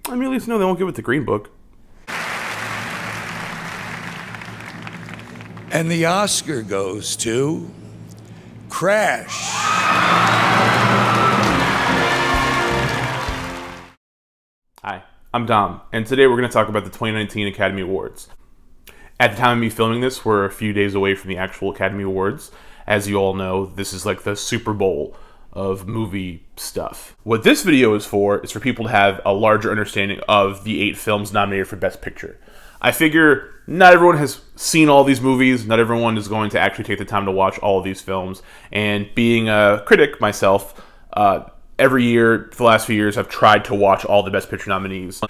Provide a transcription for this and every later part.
I mean, at least no, they won't give it the Green Book. And the Oscar goes to Crash. Hi, I'm Dom, and today we're going to talk about the 2019 Academy Awards. At the time of me filming this, we're a few days away from the actual Academy Awards. As you all know, this is like the Super Bowl of movie stuff. What this video is for people to have a larger understanding of the 8 films nominated for Best Picture. I figure not everyone has seen all these movies, not everyone is going to actually take the time to watch all of these films, and being a critic myself, every year for the last few years I've tried to watch all the Best Picture nominees.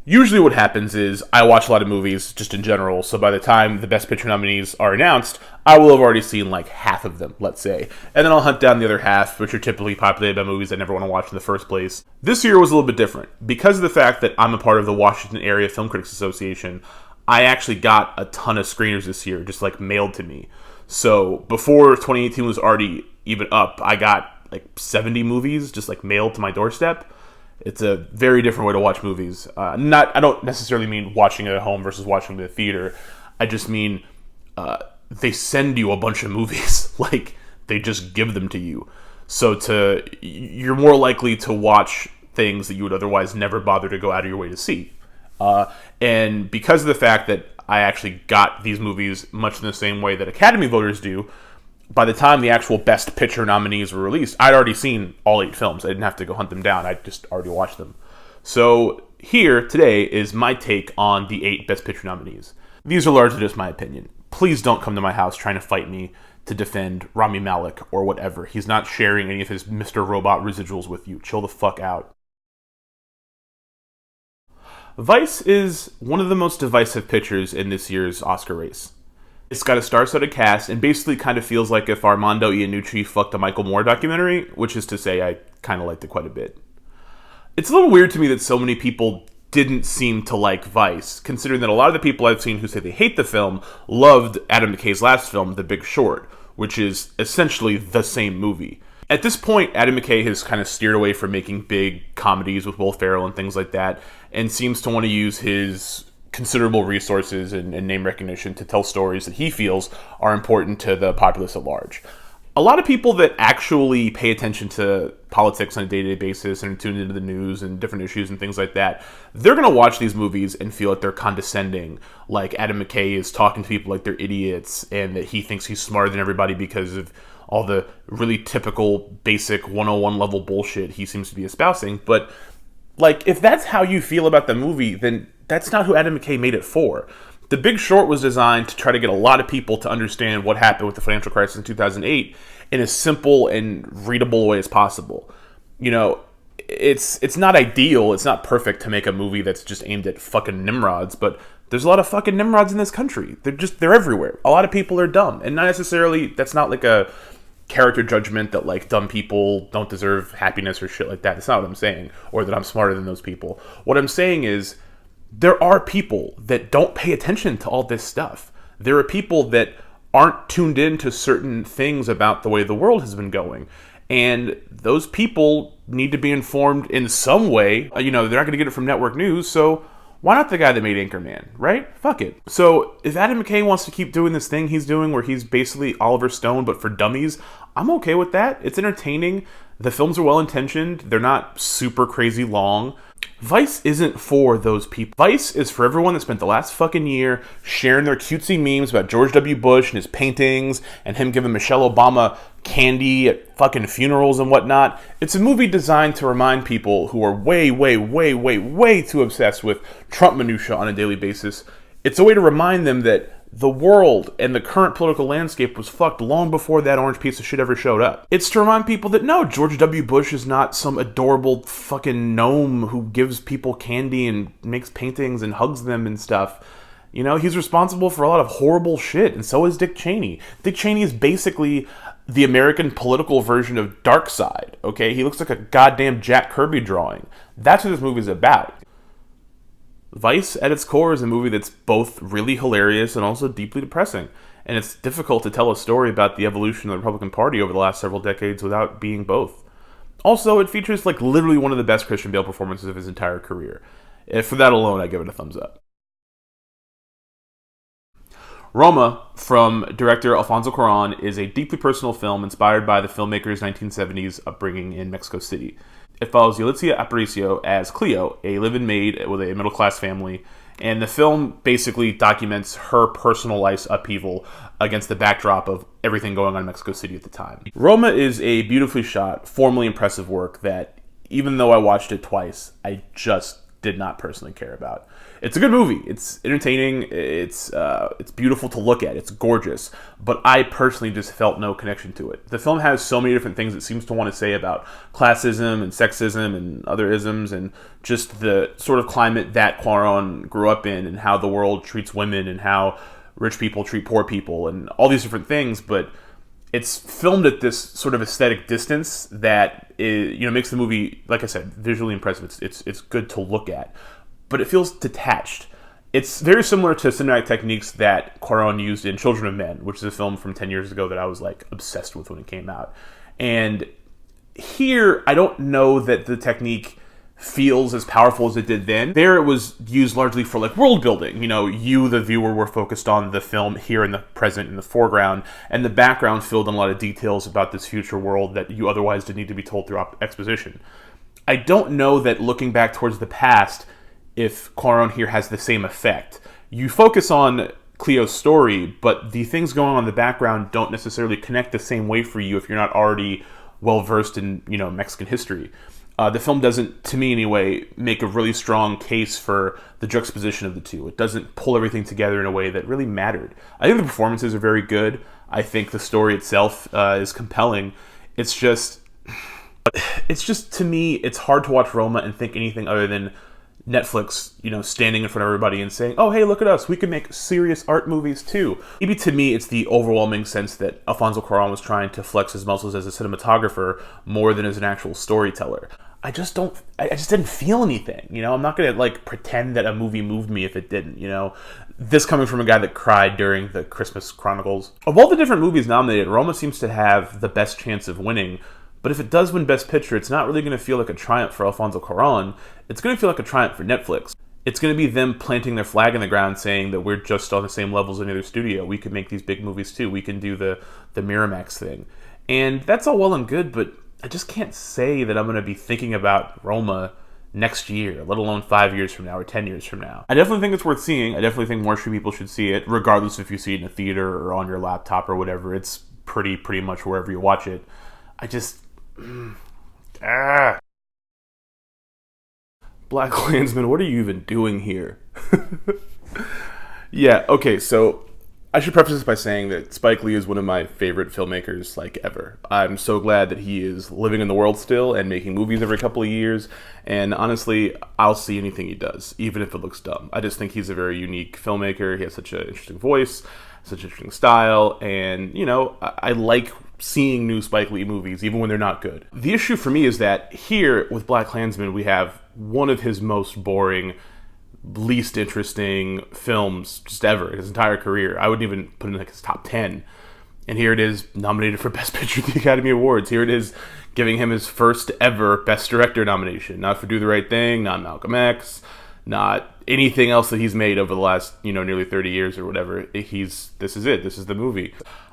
Usually what happens is I watch a lot of movies just in general, so by the time the Best Picture nominees are announced, I will have already seen like half of them, let's say. And then I'll hunt down the other half, which are typically populated by movies I never want to watch in the first place. This year was a little bit different. Because of the fact that I'm a part of the Washington Area Film Critics Association, I actually got a ton of screeners this year, just like mailed to me. So before 2018 was already even up, I got like 70 movies just like mailed to my doorstep. It's a very different way to watch movies. I don't necessarily mean watching it at home versus watching them in the theater. I just mean they send you a bunch of movies. Like, they just give them to you. So you're more likely to watch things that you would otherwise never bother to go out of your way to see. And because of the fact that I actually got these movies much in the same way that Academy voters do, by the time the actual Best Picture nominees were released, I'd already seen all 8 films. I didn't have to go hunt them down. I just already watched them. So here, today, is my take on the 8 Best Picture nominees. These are largely just my opinion. Please don't come to my house trying to fight me to defend Rami Malek or whatever. He's not sharing any of his Mr. Robot residuals with you. Chill the fuck out. Vice is one of the most divisive pictures in this year's Oscar race. It's got a star-studded cast and basically kind of feels like if Armando Iannucci fucked a Michael Moore documentary, which is to say I kind of liked it quite a bit. It's a little weird to me that so many people didn't seem to like Vice, considering that a lot of the people I've seen who say they hate the film loved Adam McKay's last film, The Big Short, which is essentially the same movie. At this point, Adam McKay has kind of steered away from making big comedies with Will Ferrell and things like that, and seems to want to use his considerable resources and name recognition to tell stories that he feels are important to the populace at large. A lot of people that actually pay attention to politics on a day-to-day basis and tune into the news and different issues and things like that, they're going to watch these movies and feel like they're condescending, like Adam McKay is talking to people like they're idiots and that he thinks he's smarter than everybody because of all the really typical basic 101 level bullshit he seems to be espousing. But like, if that's how you feel about the movie, then that's not who Adam McKay made it for. The Big Short was designed to try to get a lot of people to understand what happened with the financial crisis in 2008 in as simple and readable way as possible. You know, it's not ideal, it's not perfect to make a movie that's just aimed at fucking Nimrods, but there's a lot of fucking Nimrods in this country. They're everywhere. A lot of people are dumb, and not necessarily, that's not like a character judgment that like dumb people don't deserve happiness or shit like that. That's not what I'm saying, or that I'm smarter than those people. What I'm saying is there are people that don't pay attention to all this stuff. There are people that aren't tuned in to certain things about the way the world has been going. And those people need to be informed in some way. You know, they're not going to get it from network news, so why not the guy that made Anchorman, right? Fuck it. So if Adam McKay wants to keep doing this thing he's doing where he's basically Oliver Stone but for dummies, I'm okay with that. It's entertaining. The films are well-intentioned. They're not super crazy long. Vice isn't for those people. Vice is for everyone that spent the last fucking year sharing their cutesy memes about George W. Bush and his paintings and him giving Michelle Obama candy at fucking funerals and whatnot. It's a movie designed to remind people who are way, way, way, way, way too obsessed with Trump minutia on a daily basis. It's a way to remind them that the world and the current political landscape was fucked long before that orange piece of shit ever showed up. It's to remind people that no, George W. Bush is not some adorable fucking gnome who gives people candy and makes paintings and hugs them and stuff. You know, he's responsible for a lot of horrible shit, and so is Dick Cheney. Dick Cheney is basically the American political version of Darkseid, okay? He looks like a goddamn Jack Kirby drawing. That's what this movie's about. Vice, at its core, is a movie that's both really hilarious and also deeply depressing. And it's difficult to tell a story about the evolution of the Republican Party over the last several decades without being both. Also, it features like literally one of the best Christian Bale performances of his entire career. For that alone, I give it a thumbs up. Roma, from director Alfonso Cuarón, is a deeply personal film inspired by the filmmaker's 1970s upbringing in Mexico City. It follows Yalitza Aparicio as Cleo, a live-in maid with a middle-class family, and the film basically documents her personal life's upheaval against the backdrop of everything going on in Mexico City at the time. Roma is a beautifully shot, formally impressive work that, even though I watched it twice, I just did not personally care about. It's a good movie. It's entertaining. It's beautiful to look at. It's gorgeous. But I personally just felt no connection to it. The film has so many different things it seems to want to say about classism and sexism and other isms and just the sort of climate that Cuarón grew up in and how the world treats women and how rich people treat poor people and all these different things. But it's filmed at this sort of aesthetic distance that makes the movie, like I said, visually impressive. It's good to look at, but it feels detached. It's very similar to cinematic techniques that Cuarón used in Children of Men, which is a film from 10 years ago that I was like obsessed with when it came out. And here, I don't know that the technique feels as powerful as it did then. There it was used largely for like world building. You, the viewer, were focused on the film here in the present, in the foreground, and the background filled in a lot of details about this future world that you otherwise did need to be told through exposition. I don't know that looking back towards the past, if Cuarón here has the same effect. You focus on Cleo's story, but the things going on in the background don't necessarily connect the same way for you if you're not already well versed in Mexican history. The film doesn't, to me anyway, make a really strong case for the juxtaposition of the two. It doesn't pull everything together in a way that really mattered. I think the performances are very good. I think the story itself is compelling. It's just, to me, it's hard to watch Roma and think anything other than Netflix, standing in front of everybody and saying, oh, hey, look at us. We can make serious art movies too. Maybe to me, it's the overwhelming sense that Alfonso Cuarón was trying to flex his muscles as a cinematographer more than as an actual storyteller. I just didn't feel anything, I'm not going to pretend that a movie moved me if it didn't, This coming from a guy that cried during the Christmas Chronicles. Of all the different movies nominated, Roma seems to have the best chance of winning. But if it does win Best Picture, it's not really going to feel like a triumph for Alfonso Cuarón. It's going to feel like a triumph for Netflix. It's going to be them planting their flag in the ground saying that we're just on the same level as any other studio. We can make these big movies too. We can do the Miramax thing. And that's all well and good, but I just can't say that I'm going to be thinking about Roma next year, let alone 5 years from now or 10 years from now. I definitely think it's worth seeing. I definitely think more people should see it, regardless if you see it in a theater or on your laptop or whatever. It's pretty much wherever you watch it. Black Klansman, what are you even doing here? Yeah, okay, so I should preface this by saying that Spike Lee is one of my favorite filmmakers, ever. I'm so glad that he is living in the world still and making movies every couple of years, and honestly, I'll see anything he does, even if it looks dumb. I just think he's a very unique filmmaker. He has such an interesting voice, such an interesting style, and, I like seeing new Spike Lee movies, even when they're not good. The issue for me is that here, with Black Klansman, we have one of his most boring, least interesting films just ever in his entire career. I wouldn't even put it in his top 10. And here it is, nominated for Best Picture at the Academy Awards. Here it is, giving him his first ever Best Director nomination. Not for Do the Right Thing, not Malcolm X, not anything else that he's made over the last, nearly 30 years or whatever. This is it. This is the movie.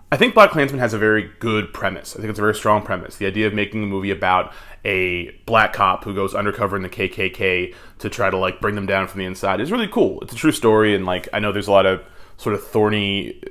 I think Black Klansman has a very good premise. I think it's a very strong premise. The idea of making a movie about a black cop who goes undercover in the KKK to try to bring them down from the inside is really cool. It's a true story, and I know there's a lot of sort of thorny,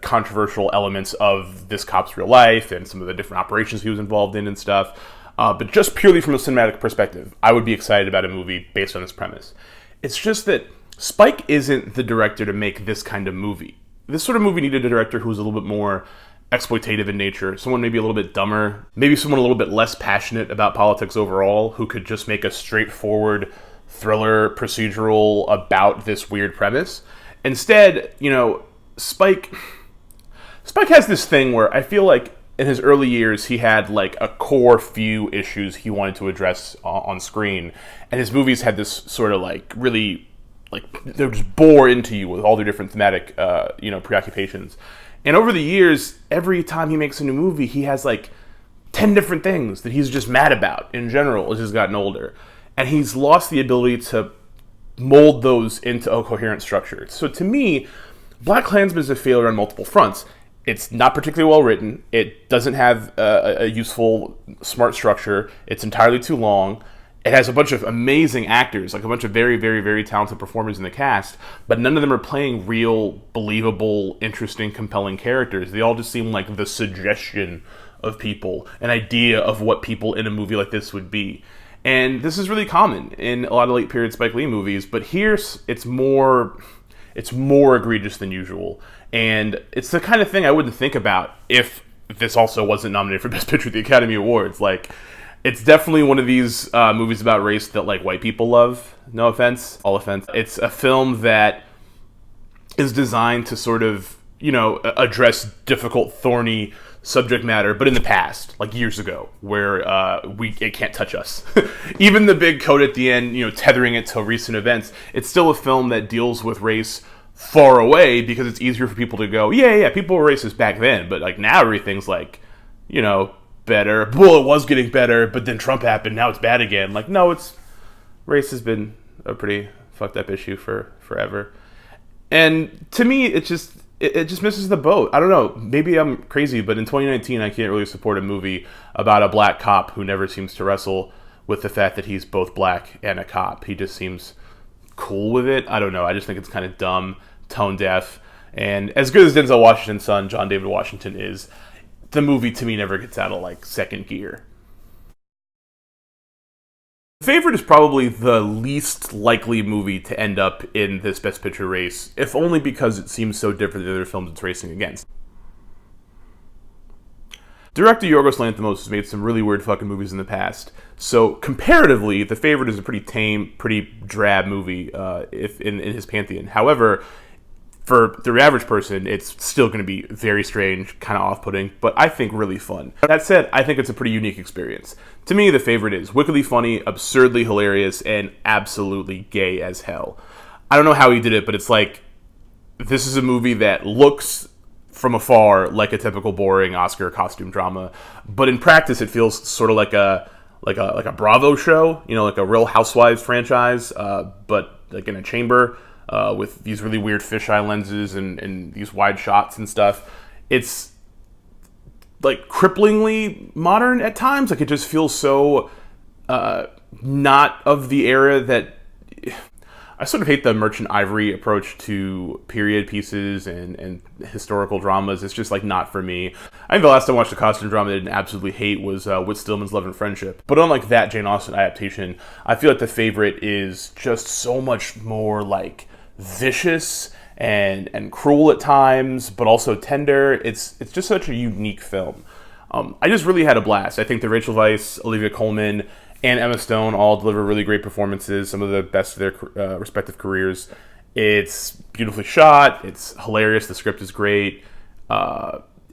controversial elements of this cop's real life and some of the different operations he was involved in and stuff. But just purely from a cinematic perspective, I would be excited about a movie based on this premise. It's just that Spike isn't the director to make this kind of movie. This sort of movie needed a director who was a little bit more exploitative in nature, someone maybe a little bit dumber, maybe someone a little bit less passionate about politics overall, who could just make a straightforward thriller procedural about this weird premise. Instead, Spike has this thing where I feel like in his early years he had a core few issues he wanted to address on screen, and his movies had this sort of really they'll just bore into you with all their different thematic, preoccupations. And over the years, every time he makes a new movie, he has 10 different things that he's just mad about in general as he's gotten older. And he's lost the ability to mold those into a coherent structure. So to me, BlacKkKlansman is a failure on multiple fronts. It's not particularly well written. It doesn't have a useful, smart structure. It's entirely too long. It has a bunch of amazing actors, like a bunch of very, very, very talented performers in the cast, but none of them are playing real, believable, interesting, compelling characters. They all just seem like the suggestion of people, an idea of what people in a movie like this would be. And this is really common in a lot of late period Spike Lee movies, but here it's more egregious than usual. And it's the kind of thing I wouldn't think about if this also wasn't nominated for Best Picture at the Academy Awards. Like, it's definitely one of these movies about race that, like, white people love. No offense, all offense. It's a film that is designed to sort of, address difficult, thorny subject matter, but in the past, like years ago, where it can't touch us. Even the big quote at the end, tethering it to recent events, it's still a film that deals with race far away because it's easier for people to go, yeah, people were racist back then, but like now everything's like, better. Well, it was getting better, but then Trump happened, now it's bad again. Like, no, race has been a pretty fucked up issue for forever. And to me, it just misses the boat. I don't know, maybe I'm crazy, but in 2019, I can't really support a movie about a black cop who never seems to wrestle with the fact that he's both black and a cop. He just seems cool with it. I don't know, I just think it's kind of dumb, tone deaf, and as good as Denzel Washington's son, John David Washington, is, the movie to me never gets out of like second gear. The Favorite is probably the least likely movie to end up in this Best Picture race, if only because it seems so different than the other films it's racing against. Director Yorgos Lanthimos has made some really weird fucking movies in the past, so comparatively, The Favorite is a pretty tame, pretty drab movie if in his pantheon. However, for the average person, it's still going to be very strange, kind of off-putting, but I think really fun. That said, I think it's a pretty unique experience. To me, The Favorite is wickedly funny, absurdly hilarious, and absolutely gay as hell. I don't know how he did it, but it's like, this is a movie that looks from afar like a typical boring Oscar costume drama, but in practice it feels sort of like a Bravo show, like a Real Housewives franchise, but like in a chamber. With these really weird fisheye lenses and these wide shots and stuff. It's like cripplingly modern at times. Like, it just feels so not of the era that... I sort of hate the Merchant Ivory approach to period pieces and historical dramas. It's just like not for me. I think the last time I watched a costume drama that I didn't absolutely hate was Whit Stillman's Love and Friendship. But unlike that Jane Austen adaptation, I feel like The Favorite is just so much more like vicious and cruel at times, but also tender. It's just such a unique film. I just really had a blast. I think that Rachel Weisz, Olivia Colman, and Emma Stone all deliver really great performances, some of the best of their respective careers. It's beautifully shot. It's hilarious. The script is great.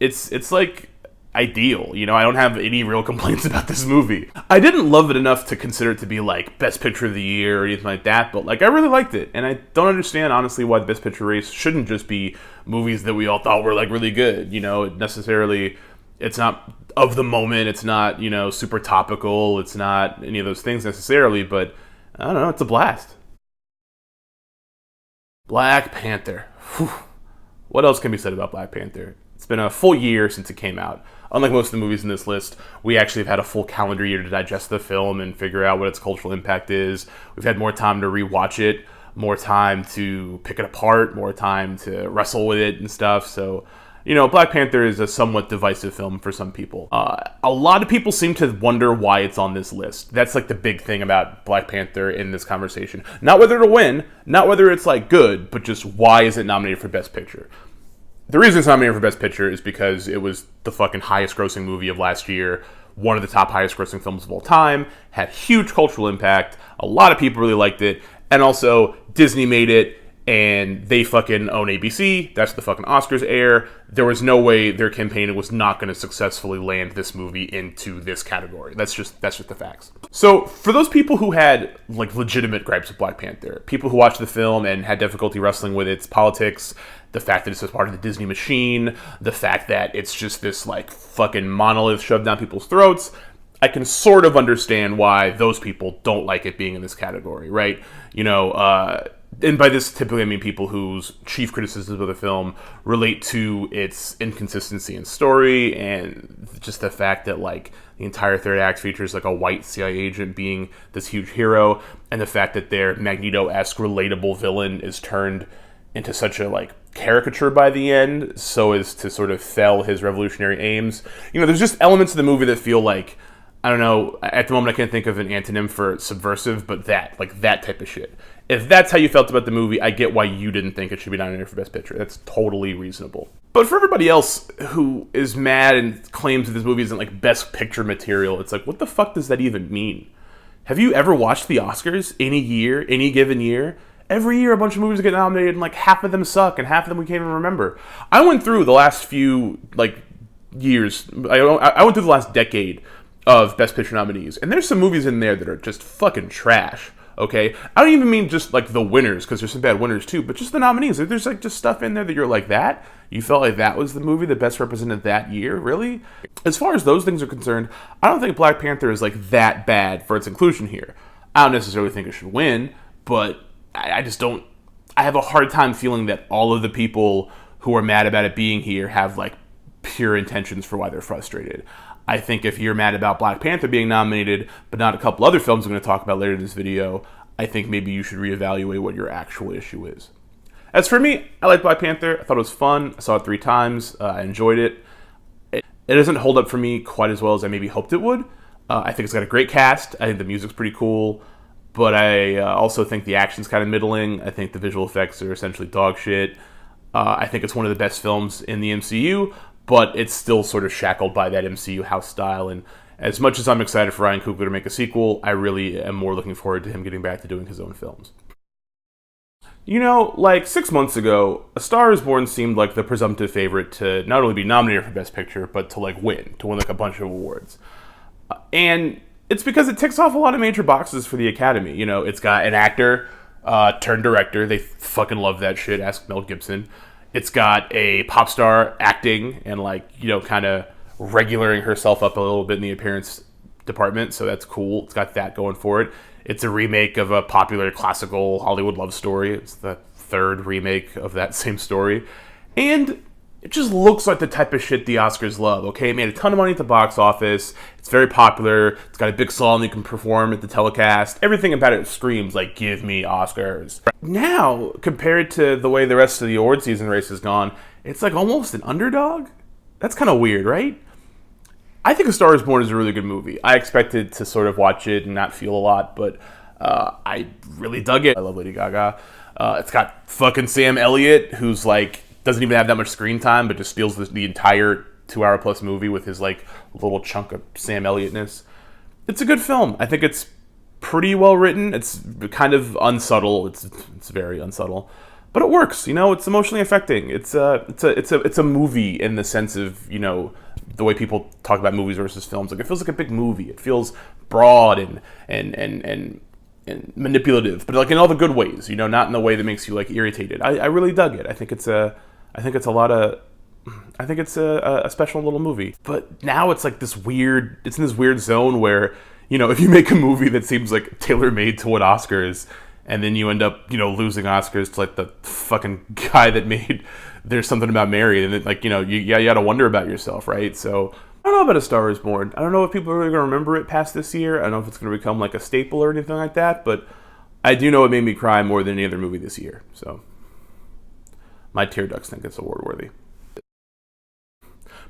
It's like ideal. I don't have any real complaints about this movie. I didn't love it enough to consider it to be like Best Picture of the Year or anything like that, but like I really liked it, and I don't understand honestly why the Best Picture race shouldn't just be movies that we all thought were like really good. It's not of the moment, it's not, super topical, it's not any of those things necessarily, but I don't know, it's a blast. Black Panther. Whew. What else can be said about Black Panther? It's been a full year since it came out. Unlike most of the movies in this list, we actually have had a full calendar year to digest the film and figure out what its cultural impact is. We've had more time to rewatch it, more time to pick it apart, more time to wrestle with it and stuff. So, Black Panther is a somewhat divisive film for some people. A lot of people seem to wonder why it's on this list. That's like the big thing about Black Panther in this conversation. Not whether to win, not whether it's like good, but just why is it nominated for Best Picture? The reason it's nominated for Best Picture is because it was the fucking highest grossing movie of last year, one of the top highest grossing films of all time, had huge cultural impact, a lot of people really liked it, and also Disney made it, and they fucking own ABC, that's the fucking Oscars air. There was no way their campaign was not going to successfully land this movie into this category. That's just the facts. So for those people who had like legitimate gripes with Black Panther, people who watched the film and had difficulty wrestling with its politics, the fact that it's just part of the Disney machine, the fact that it's just this like fucking monolith shoved down people's throats, I can sort of understand why those people don't like it being in this category, right? And by this, typically I mean people whose chief criticisms of the film relate to its inconsistency in story and just the fact that, like, the entire third act features, like, a white CIA agent being this huge hero, and the fact that their Magneto-esque relatable villain is turned into such a, like, caricature by the end so as to sort of fell his revolutionary aims. There's just elements of the movie that feel like, I don't know, at the moment I can't think of an antonym for subversive, but that type of shit. If that's how you felt about the movie, I get why you didn't think it should be nominated for Best Picture. That's totally reasonable. But for everybody else who is mad and claims that this movie isn't, like, Best Picture material, it's like, what the fuck does that even mean? Have you ever watched the Oscars any year, any given year? Every year a bunch of movies get nominated and, like, half of them suck and half of them we can't even remember. I went through the last few, like, years. I went through the last decade of Best Picture nominees, and there's some movies in there that are just fucking trash. Okay, I don't even mean just, like, the winners, because there's some bad winners too, but just the nominees. There's, like, just stuff in there that you're like, that? You felt like that was the movie that best represented that year? Really? As far as those things are concerned, I don't think Black Panther is, like, that bad for its inclusion here. I don't necessarily think it should win, but I just don't... I have a hard time feeling that all of the people who are mad about it being here have, like, pure intentions for why they're frustrated. I think if you're mad about Black Panther being nominated, but not a couple other films I'm going to talk about later in this video, I think maybe you should reevaluate what your actual issue is. As for me, I like Black Panther. I thought it was fun. I saw it 3 times. I enjoyed it. It doesn't hold up for me quite as well as I maybe hoped it would. I think it's got a great cast. I think the music's pretty cool. But I also think the action's kind of middling. I think the visual effects are essentially dog shit. I think it's one of the best films in the MCU, but it's still sort of shackled by that MCU house style. And as much as I'm excited for Ryan Coogler to make a sequel, I really am more looking forward to him getting back to doing his own films. Like 6 months ago, A Star is Born seemed like the presumptive favorite to not only be nominated for Best Picture, but to, like, win like a bunch of awards. And it's because it ticks off a lot of major boxes for the Academy. It's got an actor turned director. They fucking love that shit. Ask Mel Gibson. It's got a pop star acting and, like, kind of regulating herself up a little bit in the appearance department, so that's cool. It's got that going for it. It's a remake of a popular classical Hollywood love story. It's the 3rd remake of that same story. And it just looks like the type of shit the Oscars love, okay? It made a ton of money at the box office. It's very popular. It's got a big song you can perform at the telecast. Everything about it screams, like, give me Oscars. Now, compared to the way the rest of the award season race has gone, it's like almost an underdog? That's kind of weird, right? I think A Star is Born is a really good movie. I expected to sort of watch it and not feel a lot, but I really dug it. I love Lady Gaga. It's got fucking Sam Elliott, who's, like, doesn't even have that much screen time, but just steals the entire 2-hour-plus movie with his, like, little chunk of Sam Elliott-ness. It's a good film. I think it's pretty well written. It's kind of unsubtle. It's very unsubtle, but it works. It's emotionally affecting. It's a movie in the sense of the way people talk about movies versus films. Like, it feels like a big movie. It feels broad and manipulative, but, like, in all the good ways. Not in the way that makes you, like, irritated. I really dug it. I think it's a special little movie. But now it's like it's in this weird zone where, if you make a movie that seems like tailor-made to what Oscars, and then you end up, losing Oscars to, like, the fucking guy that made There's Something About Mary, and then, like, you gotta wonder about yourself, right? So I don't know about A Star is Born. I don't know if people are really gonna remember it past this year. I don't know if it's gonna become, like, a staple or anything like that, but I do know it made me cry more than any other movie this year. So my tear ducts think it's award worthy.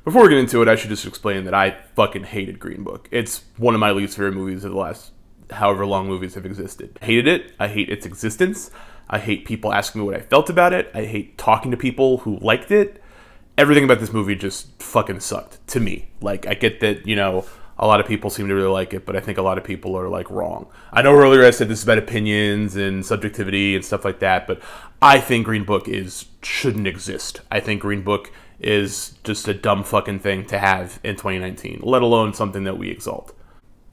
Before we get into it, I should just explain that I fucking hated Green Book. It's one of my least favorite movies of the last however long movies have existed. I hated it. I hate its existence. I hate people asking me what I felt about it. I hate talking to people who liked it. Everything about this movie just fucking sucked to me. Like, I get that, a lot of people seem to really like it, but I think a lot of people are, like, wrong. I know earlier I said this is about opinions and subjectivity and stuff like that, but I think Green Book shouldn't exist. I think Green Book is just a dumb fucking thing to have in 2019, let alone something that we exalt.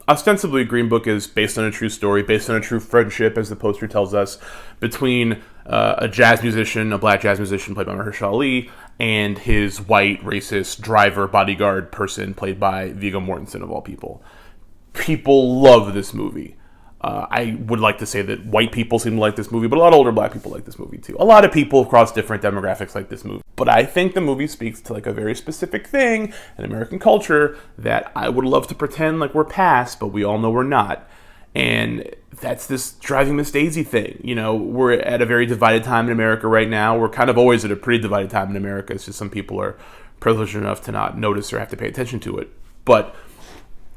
Ostensibly, Green Book is based on a true story, based on a true friendship, as the poster tells us, between a jazz musician, a black jazz musician played by Mahershala Ali, and his white, racist driver, bodyguard person played by Viggo Mortensen, of all people. people love this movie. I would like to say that white people seem to like this movie, but a lot of older black people like this movie too. A lot of people across different demographics like this movie. But I think the movie speaks to like a very specific thing in American culture that I would love to pretend like we're past, but we all know we're not. And that's this driving Miss Daisy thing. You know, we're at a very divided time in America right now. We're kind of always at a pretty divided time in America. It's just some people are privileged enough to not notice or have to pay attention to it. But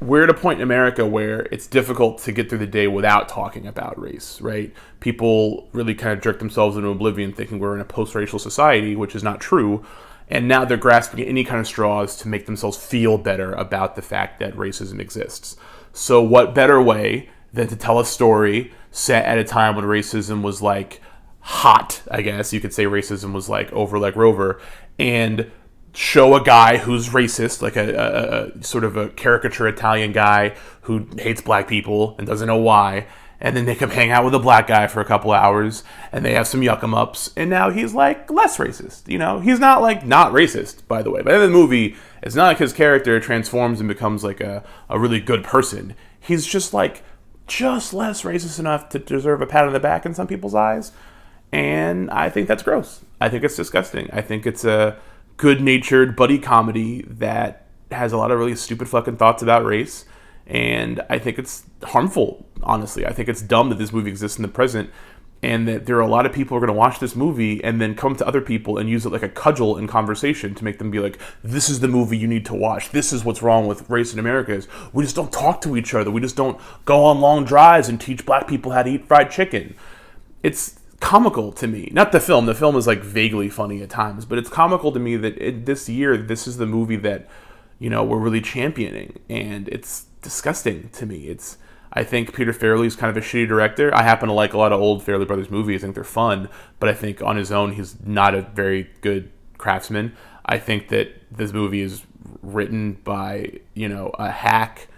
we're at a point in America where it's difficult to get through the day without talking about race, right? People really kind of jerk themselves into oblivion thinking we're in a post-racial society, which is not true. And now they're grasping at any kind of straws to make themselves feel better about the fact that racism exists. So what better way than to tell a story set at a time when racism was like hot, I guess you could say racism was like over like Rover, and show a guy who's racist, like a sort of a caricature Italian guy who hates black people and doesn't know why, and then they come hang out with a black guy for a couple of hours, and they have some yuck-em-ups, and now he's like less racist, you know? He's not like not racist, by the way. By the end of the movie, it's not like his character transforms and becomes like a really good person. He's just like just less racist enough to deserve a pat on the back in some people's eyes, and I think that's gross. I think it's disgusting. I think it's a good-natured buddy comedy that has a lot of really stupid fucking thoughts about race, and I think it's harmful, honestly. I think it's dumb that this movie exists in the present, and that there are a lot of people who are going to watch this movie and then come to other people and use it like a cudgel in conversation to make them be like, this is the movie you need to watch. This is what's wrong with race in America is we just don't talk to each other. We just don't go on long drives and teach black people how to eat fried chicken. It's comical to me. Not the film. The film is like vaguely funny at times, but it's comical to me that this year, this is the movie that, you know, we're really championing, and it's disgusting to me. I think Peter Farrelly's kind of a shitty director. I happen to like a lot of old Farrelly Brothers movies. I think they're fun, but I think on his own, he's not a very good craftsman. I think that this movie is written by, you know, a hack.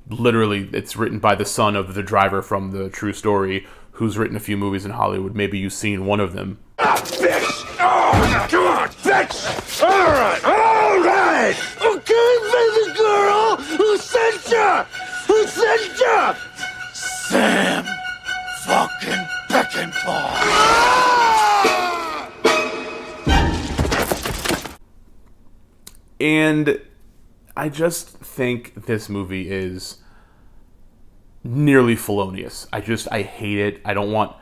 Literally, it's written by the son of the driver from The True Story, who's written a few movies in Hollywood. Maybe you've seen one of them. Ah, bitch! Oh, come on, bitch! All right! Okay, baby girl! Who sent ya? Who sent ya? Sam fucking Beckenbauer! And I just think this movie is nearly felonious. I hate it. I don't want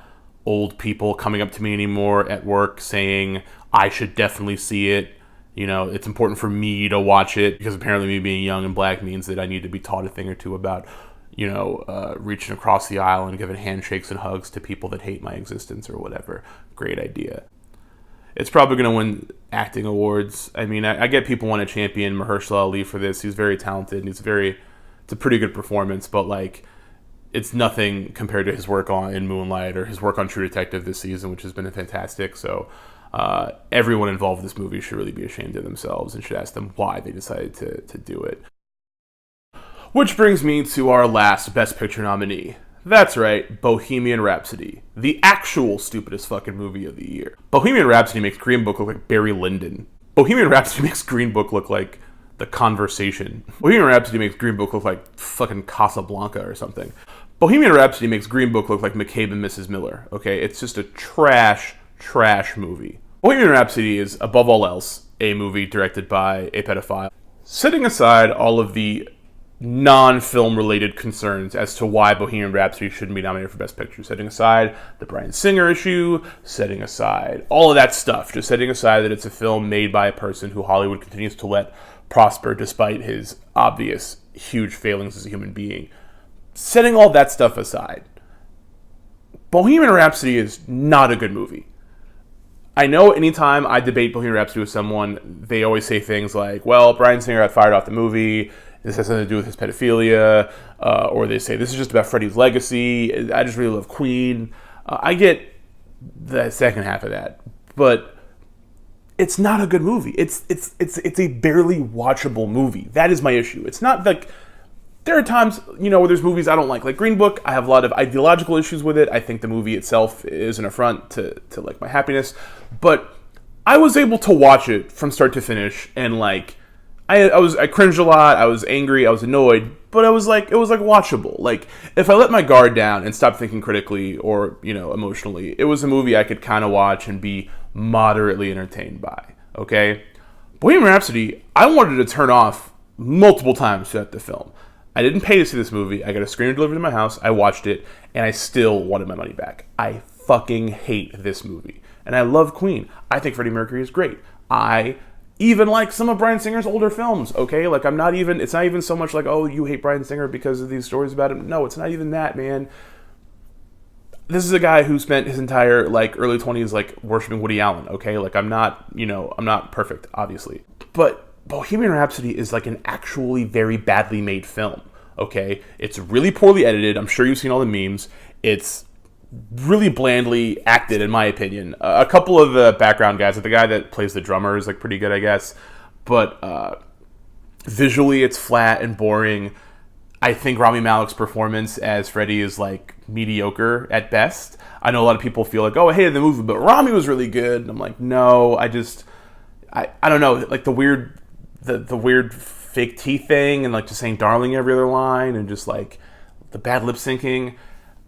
old people coming up to me anymore at work saying I should definitely see it. You know, it's important for me to watch it because apparently me being young and black means that I need to be taught a thing or two about, you know, reaching across the aisle and giving handshakes and hugs to people that hate my existence or whatever. Great idea. It's probably going to win acting awards. I mean, I get people want to champion Mahershala Ali for this. He's very talented. And it's a pretty good performance, but like, it's nothing compared to his work in Moonlight or his work on True Detective this season, which has been fantastic. So everyone involved in this movie should really be ashamed of themselves and should ask them why they decided to do it. Which brings me to our last Best Picture nominee. That's right, Bohemian Rhapsody, the actual stupidest fucking movie of the year. Bohemian Rhapsody makes Green Book look like Barry Lyndon. Bohemian Rhapsody makes Green Book look like The Conversation. Bohemian Rhapsody makes Green Book look like fucking Casablanca or something. Bohemian Rhapsody makes Green Book look like McCabe and Mrs. Miller, okay? It's just a trash movie. Bohemian Rhapsody is, above all else, a movie directed by a pedophile. Setting aside all of the non-film related concerns as to why Bohemian Rhapsody shouldn't be nominated for Best Picture, setting aside the Bryan Singer issue, setting aside all of that stuff, just setting aside that it's a film made by a person who Hollywood continues to let prosper despite his obvious huge failings as a human being. Setting all that stuff aside, Bohemian Rhapsody is not a good movie. I know anytime I debate Bohemian Rhapsody with someone, they always say things like, well, Bryan Singer got fired off the movie, this has something to do with his pedophilia, or they say, this is just about Freddie's legacy, I just really love Queen. I get the second half of that, but it's not a good movie. It's a barely watchable movie. That is my issue. It's not like, there are times, you know, where there's movies I don't like Green Book. I have a lot of ideological issues with it. I think the movie itself is an affront to like my happiness, but I was able to watch it from start to finish, and like, I cringed a lot. I was angry. I was annoyed. But it was like watchable. Like, if I let my guard down and stop thinking critically or, emotionally, it was a movie I could kind of watch and be moderately entertained by. Okay? Bohemian Rhapsody, I wanted to turn off multiple times throughout the film. I didn't pay to see this movie. I got a screener delivered to my house. I watched it, and I still wanted my money back. I fucking hate this movie. And I love Queen. I think Freddie Mercury is great. I even like some of Bryan Singer's older films, okay? Like, it's not even so much like, oh, you hate Bryan Singer because of these stories about him. No, it's not even that, man. This is a guy who spent his entire, early 20s, worshiping Woody Allen, okay? Like, I'm not perfect, obviously. But Bohemian Rhapsody is, an actually very badly made film, okay? It's really poorly edited. I'm sure you've seen all the memes. It's really blandly acted, in my opinion. A couple of the background guys, the guy that plays the drummer is pretty good, I guess. But visually, it's flat and boring. I think Rami Malek's performance as Freddie is mediocre at best. I know a lot of people feel like, oh, I hated the movie, but Rami was really good. And I'm like, no, I don't know, the weird fake teeth thing and just saying darling every other line and just the bad lip syncing.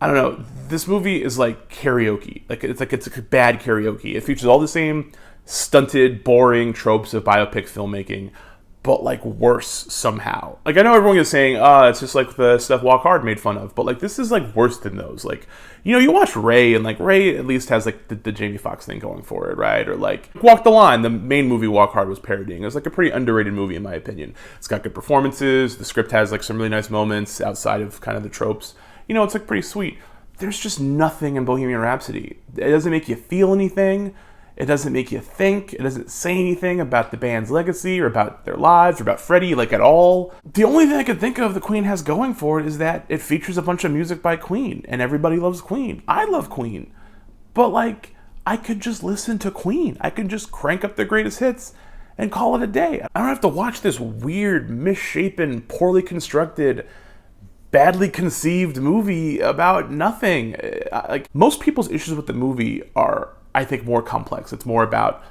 I don't know. This movie is like karaoke. It's bad karaoke. It features all the same stunted, boring tropes of biopic filmmaking, but worse somehow. I know everyone is saying, it's just the stuff Walk Hard made fun of, but this is worse than those. You watch Ray, and Ray at least has the Jamie Foxx thing going for it, right? Or Walk the Line, the main movie Walk Hard was parodying. It was a pretty underrated movie in my opinion. It's got good performances. The script has some really nice moments outside of kind of the tropes. It's pretty sweet. There's just nothing in Bohemian Rhapsody. It doesn't make you feel anything. It doesn't make you think. It doesn't say anything about the band's legacy or about their lives or about Freddie, at all. The only thing I could think of the Queen has going for it is that it features a bunch of music by Queen, and everybody loves Queen. I love Queen. But, I could just listen to Queen. I could just crank up the greatest hits and call it a day. I don't have to watch this weird, misshapen, poorly constructed, badly conceived movie about nothing. Most people's issues with the movie are, I think, more complex. It's more about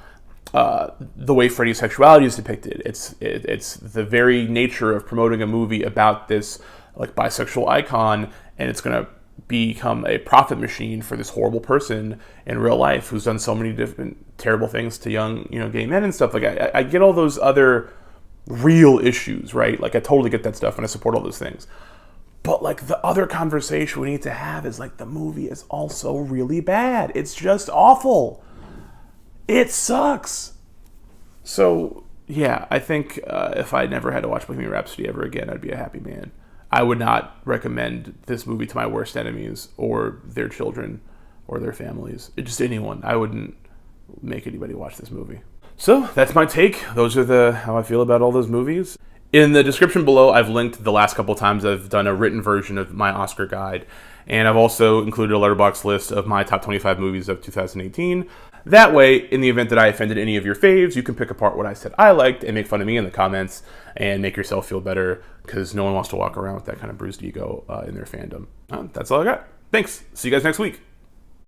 the way Freddie's sexuality is depicted. It's the very nature of promoting a movie about this bisexual icon, and it's going to become a profit machine for this horrible person in real life who's done so many different terrible things to young gay men and stuff. I get all those other real issues, right? I totally get that stuff, and I support all those things. But the other conversation we need to have is the movie is also really bad. It's just awful. It sucks. So yeah, I think if I never had to watch Bohemian Rhapsody ever again, I'd be a happy man. I would not recommend this movie to my worst enemies or their children or their families. Just anyone. I wouldn't make anybody watch this movie. So that's my take. Those are how I feel about all those movies. In the description below, I've linked the last couple times I've done a written version of my Oscar guide, and I've also included a letterbox list of my top 25 movies of 2018. That way, in the event that I offended any of your faves, you can pick apart what I said I liked and make fun of me in the comments and make yourself feel better, because no one wants to walk around with that kind of bruised ego in their fandom. That's all I got. Thanks. See you guys next week.